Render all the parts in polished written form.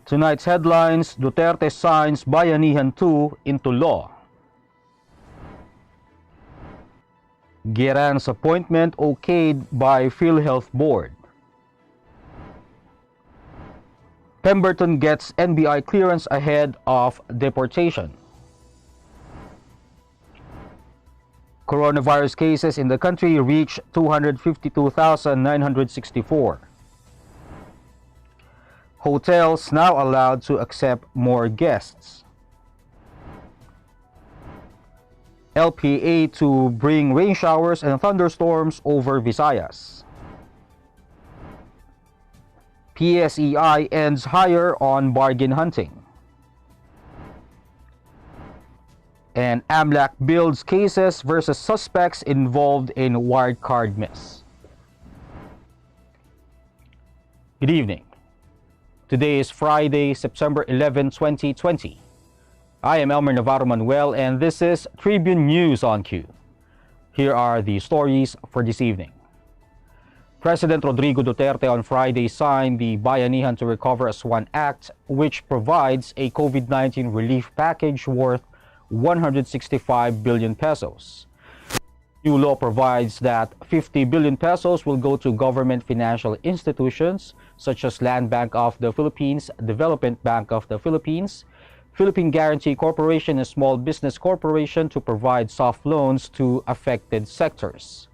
Tonight's headlines: Duterte signs Bayanihan 2 into law. Gierran's appointment okayed by PhilHealth Board. Pemberton gets NBI clearance ahead of deportation. Coronavirus cases in the country reach 252,964. Hotels now allowed to accept more guests. LPA to bring rain showers and thunderstorms over Visayas. PSEI ends higher on bargain hunting. And AMLC builds cases versus suspects involved in Wirecard miss. Good evening. Today is Friday, September 11, 2020. I am Elmer Navarro Manuel, and this is Tribune News on Cue. Here are the stories for this evening. President Rodrigo Duterte on Friday signed the Bayanihan to Recover as One Act, which provides a COVID-19 relief package worth 165 billion pesos. New law provides that 50 billion pesos will go to government financial institutions such as Land Bank of the Philippines, Development Bank of the Philippines, Philippine Guarantee Corporation, and Small Business Corporation to provide soft loans to affected sectors.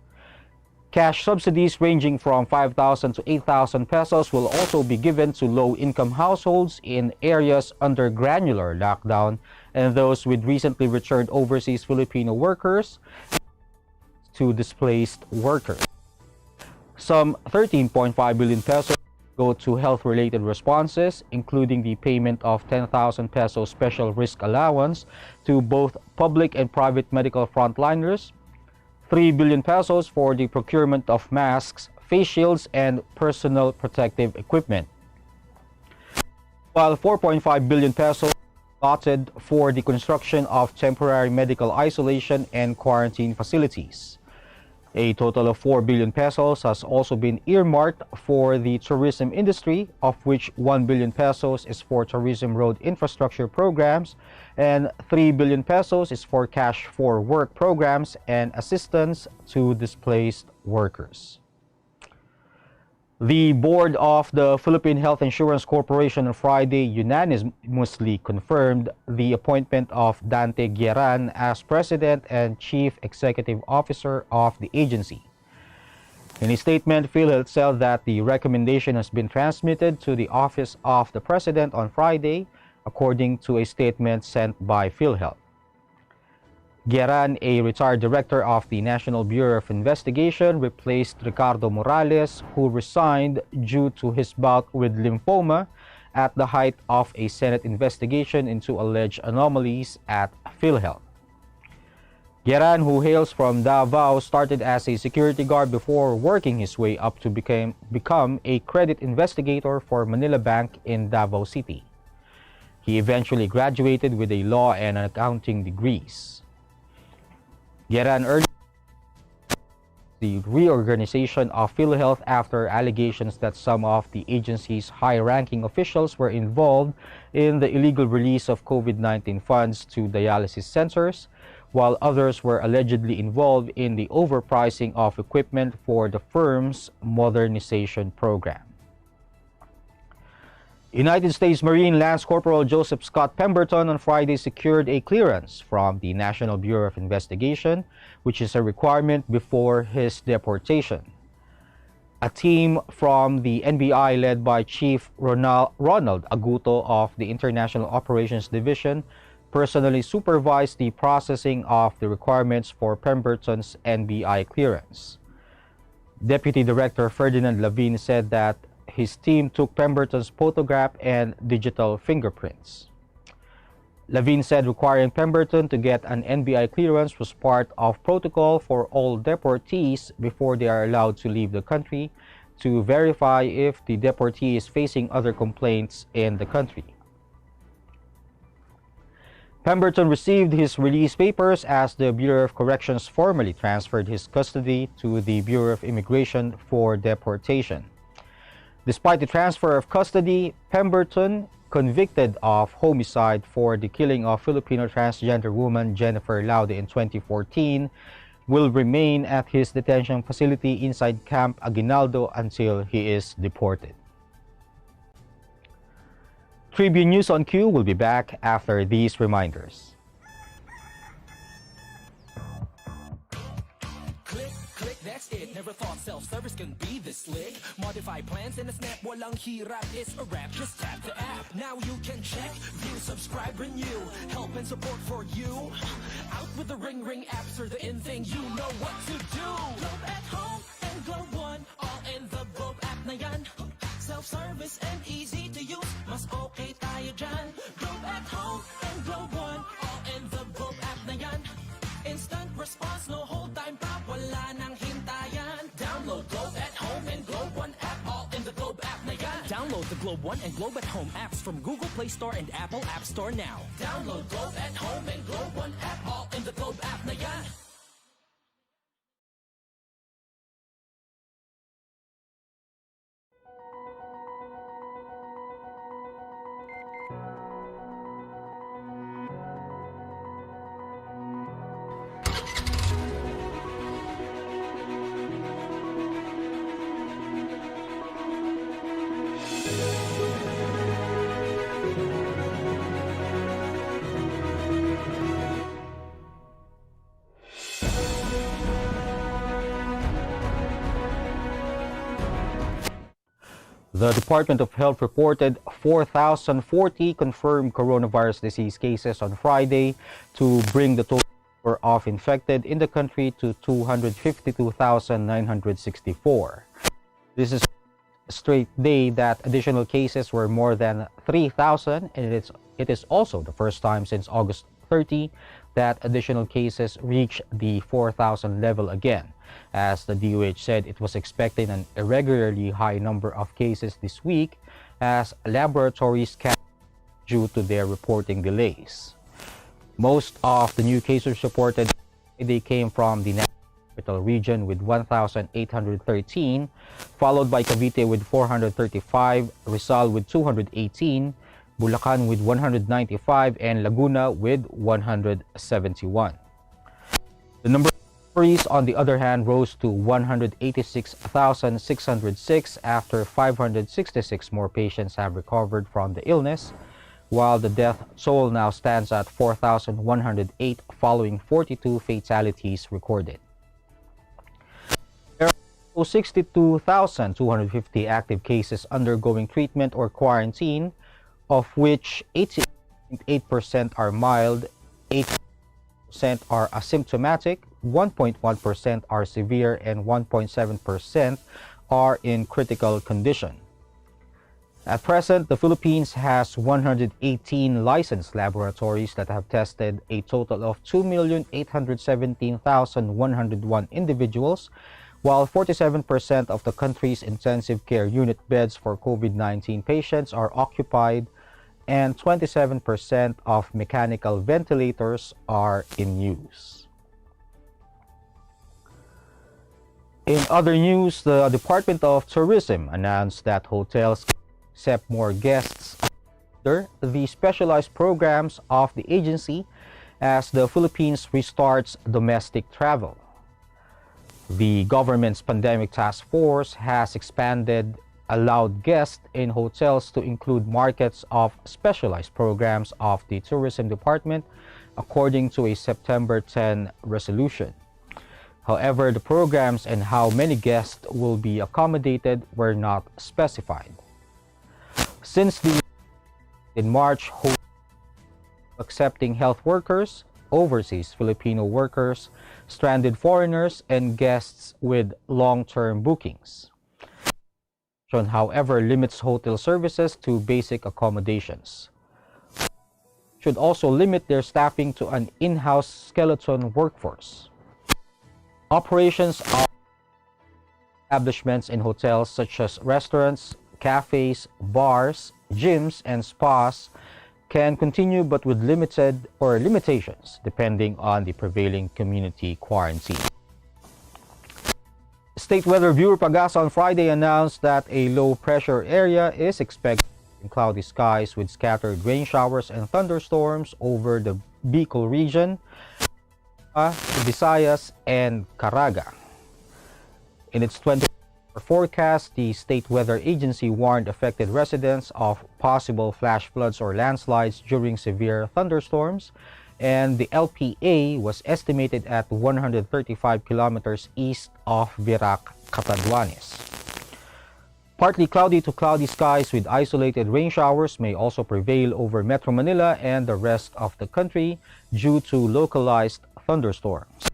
Cash subsidies ranging from 5,000 to 8,000 pesos will also be given to low-income households in areas under granular lockdown and those with recently returned overseas Filipino workers to displaced workers. Some 13.5 billion pesos go to health-related responses, including the payment of 10,000 pesos special risk allowance to both public and private medical frontliners, 3 billion pesos for the procurement of masks, face shields, and personal protective equipment, while 4.5 billion pesos allotted for the construction of temporary medical isolation and quarantine facilities. A total of 4 billion pesos has also been earmarked for the tourism industry, of which 1 billion pesos is for tourism road infrastructure programs and 3 billion pesos is for cash for work programs and assistance to displaced workers. The board of the Philippine Health Insurance Corporation on Friday unanimously confirmed the appointment of Dante Gierran as President and Chief Executive Officer of the agency. In a statement, PhilHealth said that the recommendation has been transmitted to the Office of the President on Friday, according to a statement sent by PhilHealth. Gierran, a retired director of the National Bureau of Investigation, replaced Ricardo Morales, who resigned due to his bout with lymphoma at the height of a Senate investigation into alleged anomalies at PhilHealth. Gierran, who hails from Davao, started as a security guard before working his way up to become a credit investigator for Manila Bank in Davao City. He eventually graduated with a law and accounting degrees. Gierran urged the reorganization of PhilHealth after allegations that some of the agency's high-ranking officials were involved in the illegal release of COVID-19 funds to dialysis centers, while others were allegedly involved in the overpricing of equipment for the firm's modernization program. United States Marine Lance Corporal Joseph Scott Pemberton on Friday secured a clearance from the National Bureau of Investigation, which is a requirement before his deportation. A team from the NBI led by Chief Ronald Aguto of the International Operations Division personally supervised the processing of the requirements for Pemberton's NBI clearance. Deputy Director Ferdinand Lavin said that his team took Pemberton's photograph and digital fingerprints. Lavin said requiring Pemberton to get an NBI clearance was part of protocol for all deportees before they are allowed to leave the country, to verify if the deportee is facing other complaints in the country. Pemberton received his release papers as the Bureau of Corrections formally transferred his custody to the Bureau of Immigration for deportation. Despite the transfer of custody, Pemberton, convicted of homicide for the killing of Filipino transgender woman Jennifer Laude in 2014, will remain at his detention facility inside Camp Aguinaldo until he is deported. Tribune News on Q will be back after these reminders. Click, that's it. Never thought self-service can be this slick. Modify plans in a snap. Walang hirap, it's a wrap. Just tap the app. Now you can check, view, subscribe, renew. Help and support for you. Out with the ring apps are the in thing. You know what to do. Globe at home and Globe One. All in the Globe app na yan. Self-service and easy to use. Mas okay tayo dyan. Globe at home and Globe One. All in the Globe app na yan. Instant response, no hold time pa. Wala nang hintayan. Download Globe at home and Globe One app. All in the Globe app na yan. Download the Globe One and Globe at Home apps from Google Play Store and Apple App Store now. Download Globe at Home and Globe One app. All in the Globe app na yan. The Department of Health reported 4,040 confirmed coronavirus disease cases on Friday to bring the total number of infected in the country to 252,964. This is a straight day that additional cases were more than 3,000, and it is also the first time since August 30 that additional cases reached the 4,000 level again. As the DOH said, it was expecting an irregularly high number of cases this week as laboratories can due to their reporting delays. Most of the new cases reported they came from the capital region with 1,813, followed by Cavite with 435, Rizal with 218, Bulacan with 195, and Laguna with 171. The number of inquiries, on the other hand, rose to 186,606 after 566 more patients have recovered from the illness, while the death toll now stands at 4,108 following 42 fatalities recorded. There are 62,250 active cases undergoing treatment or quarantine, of which 88% are mild, 8% are asymptomatic, 1.1% are severe, and 1.7% are in critical condition. At present, the Philippines has 118 licensed laboratories that have tested a total of 2,817,101 individuals, while 47% of the country's intensive care unit beds for COVID-19 patients are occupied and 27% of mechanical ventilators are in use. In other news, the Department of Tourism announced that hotels can accept more guests under the specialized programs of the agency as the Philippines restarts domestic travel. The government's pandemic task force has expanded allowed guests in hotels to include markets of specialized programs of the Tourism Department, according to a September 10 resolution. However, the programs and how many guests will be accommodated were not specified. Since in March, accepting health workers, overseas Filipino workers, stranded foreigners, and guests with long-term bookings. However, limits hotel services to basic accommodations. Should also limit their staffing to an in-house skeleton workforce. Operations of Establishments in hotels such as restaurants, cafes, bars, gyms, and spas can continue but with limited or limitations depending on the prevailing community quarantine. State Weather Bureau Pag-asa on Friday announced that a low-pressure area is expected in cloudy skies with scattered rain showers and thunderstorms over the Bicol region, Visayas, and Caraga. In its 24-hour forecast, the State Weather Agency warned affected residents of possible flash floods or landslides during severe thunderstorms, and the LPA was estimated at 135 kilometers east of Virac, Catanduanes. Partly cloudy to cloudy skies with isolated rain showers may also prevail over Metro Manila and the rest of the country due to localized thunderstorms.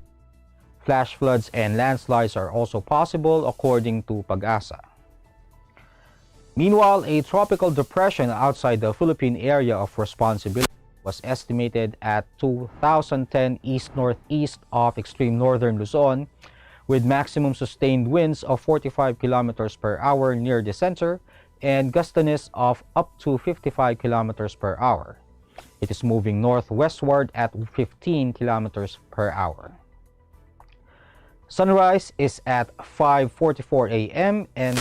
Flash floods and landslides are also possible according to Pag-asa. Meanwhile, a tropical depression outside the Philippine area of responsibility was estimated at 2010 east-northeast of extreme northern Luzon, with maximum sustained winds of 45 kilometers per hour near the center and gustiness of up to 55 kilometers per hour. It is moving northwestward at 15 kilometers per hour. Sunrise is at 5:44 a.m. and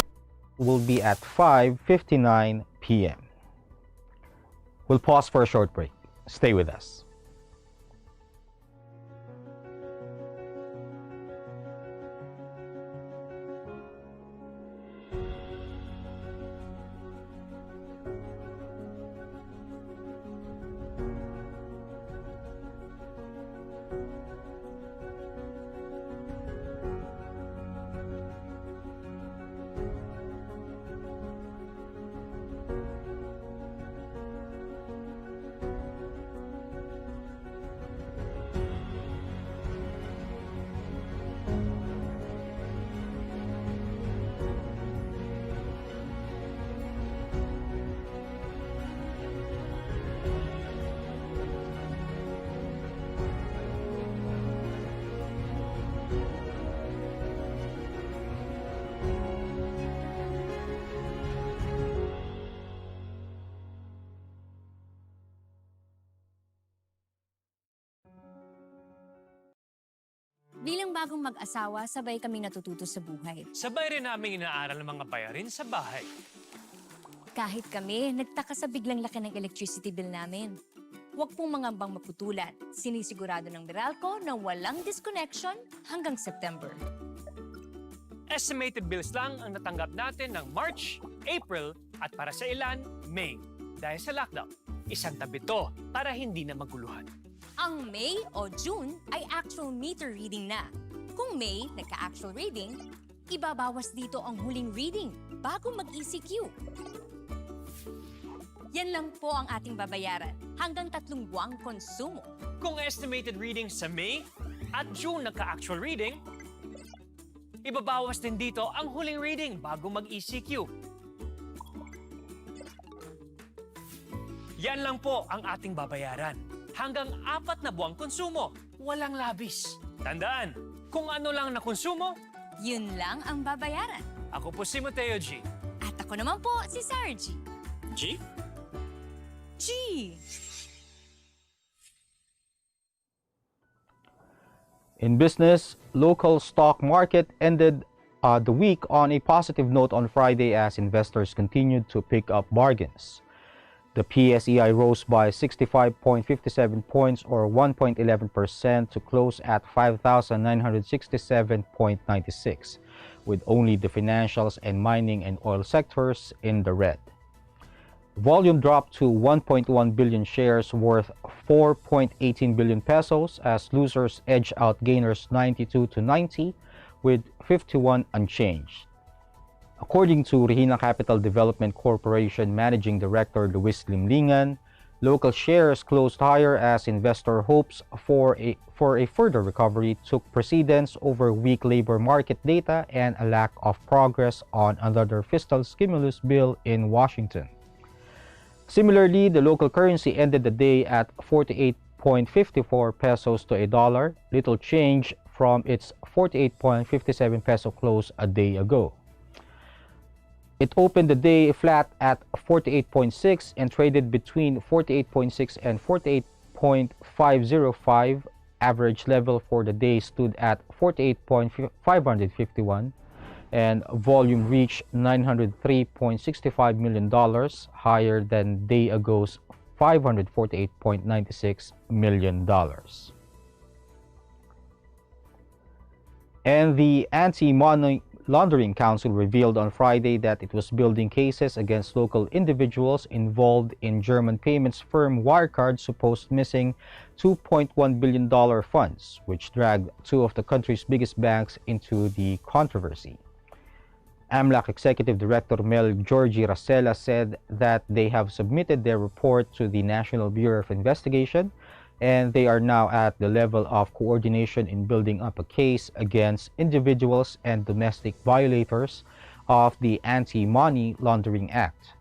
will be at 5:59 p.m. We'll pause for a short break. Stay with us. Bilang bagong mag-asawa, sabay kaming natututo sa buhay. Sabay rin namin inaaral ng mga bayarin sa bahay. Kahit kami, nagtaka sa biglang laki ng electricity bill namin. Huwag pong mangambang maputulan. Sinisigurado ng Meralco na walang disconnection hanggang September. Estimated bills lang ang natanggap natin ng March, April at para sa ilan, May. Dahil sa lockdown, isang tabi to para hindi na maguluhan. Ang May o June ay actual meter reading na. Kung May, nagka-actual reading, ibabawas dito ang huling reading bago mag-ECQ. Yan lang po ang ating babayaran hanggang 3 buwang konsumo. Kung estimated reading sa May at June nagka-actual reading, ibabawas din dito ang huling reading bago mag-ECQ. Yan lang po ang ating babayaran. Hanggang 4 na buwang konsumo, walang labis. Tandaan, kung ano lang na konsumo, Yun lang ang babayaran. ako po si Mateo G. At ako naman po si Sarah G. G? G! In business, local stock market ended the week on a positive note on Friday as investors continued to pick up bargains. The PSEI rose by 65.57 points or 1.11% to close at 5,967.96, with only the financials and mining and oil sectors in the red. Volume dropped to 1.1 billion shares worth 4.18 billion pesos as losers edged out gainers 92 to 90 with 51 unchanged. According to Regina Capital Development Corporation Managing Director Luis Limlingan, local shares closed higher as investor hopes for a further recovery took precedence over weak labor market data and a lack of progress on another fiscal stimulus bill in Washington. Similarly, the local currency ended the day at 48.54 pesos to a dollar, little change from its 48.57 peso close a day ago. It opened the day flat at 48.6 and traded between 48.6 and 48.505. Average level for the day stood at 48.551 and volume reached $903.65 million, higher than day ago's $548.96 million. And the Anti-Money Laundering Council revealed on Friday that it was building cases against local individuals involved in German payments firm Wirecard's supposed missing $2.1 billion funds, which dragged two of the country's biggest banks into the controversy. AMLC Executive Director Mel Georgie Racela said that they have submitted their report to the National Bureau of Investigation, and they are now at the level of coordination in building up a case against individuals and domestic violators of the Anti-Money Laundering Act.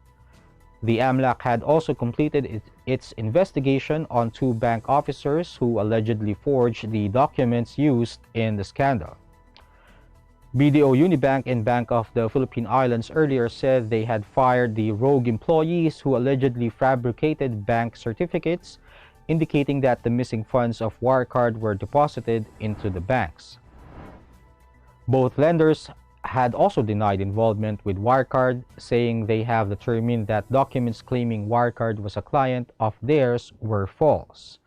The AMLC had also completed its investigation on two bank officers who allegedly forged the documents used in the scandal. BDO Unibank and Bank of the Philippine Islands earlier said they had fired the rogue employees who allegedly fabricated bank certificates indicating that the missing funds of Wirecard were deposited into the banks. Both lenders had also denied involvement with Wirecard, saying they have determined that documents claiming Wirecard was a client of theirs were false.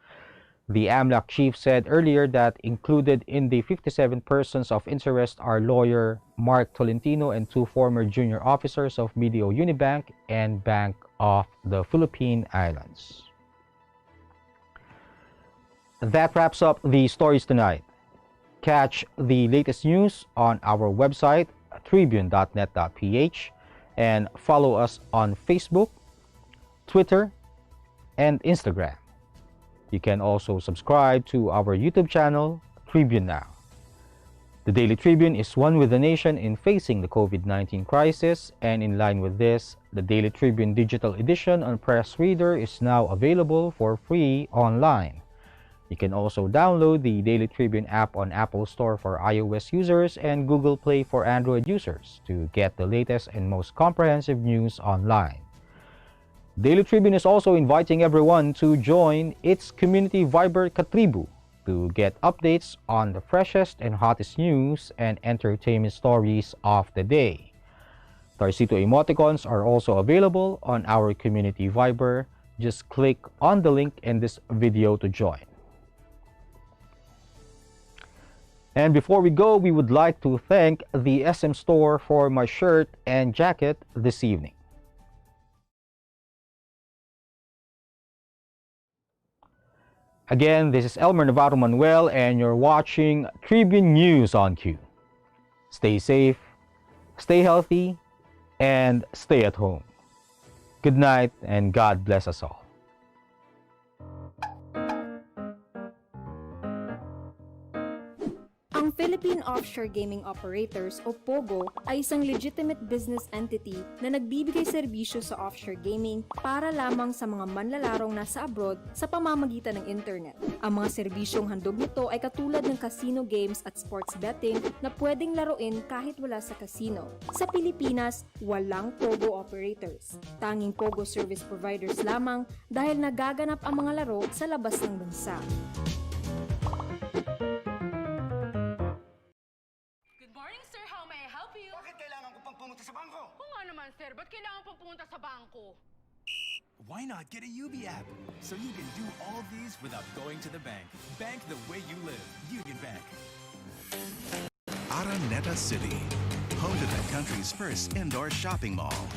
The AMLC chief said earlier that included in the 57 persons of interest are lawyer Mark Tolentino and two former junior officers of BDO Unibank and Bank of the Philippine Islands. That wraps up the stories tonight. Catch the latest news on our website, tribune.net.ph, and follow us on Facebook, Twitter, and Instagram. You can also subscribe to our YouTube channel, Tribune Now. The Daily Tribune is one with the nation in facing the COVID-19 crisis, and in line with this, the Daily Tribune Digital Edition on Press Reader is now available for free online. You can also download the Daily Tribune app on Apple Store for iOS users and Google Play for Android users to get the latest and most comprehensive news online. Daily Tribune is also inviting everyone to join its community Viber Katribu to get updates on the freshest and hottest news and entertainment stories of the day. Tarcito emoticons are also available on our community Viber. Just click on the link in this video to join. And before we go, we would like to thank the SM Store for my shirt and jacket this evening. Again, this is Elmer Navarro Manuel, and you're watching Tribune News on Q. Stay safe, stay healthy, and stay at home. Good night, and God bless us all. Ang Philippine Offshore Gaming Operators o POGO ay isang legitimate business entity na nagbibigay serbisyo sa offshore gaming para lamang sa mga manlalarong nasa abroad sa pamamagitan ng internet. Ang mga serbisyong handog nito ay katulad ng casino games at sports betting na pwedeng laruin kahit wala sa casino. Sa Pilipinas, walang POGO operators. Tanging POGO service providers lamang dahil nagaganap ang mga laro sa labas ng bansa. Pumunta sa bangko. Oo nga naman, sir. Ba't kailangan pang pumunta sa bangko? Why not get a UB app so you can do all these without going to the bank? Bank the way you live. Union Bank. Araneta City, home to the country's first indoor shopping mall,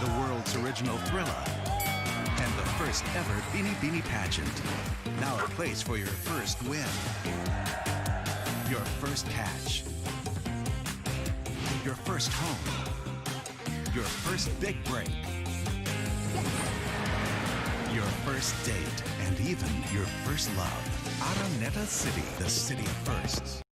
the world's original Thrilla, and the first ever Bini Bini pageant. Now a place for your first win, your first catch, your first home, your first big break, your first date, and even your first love. Araneta City, the city of firsts.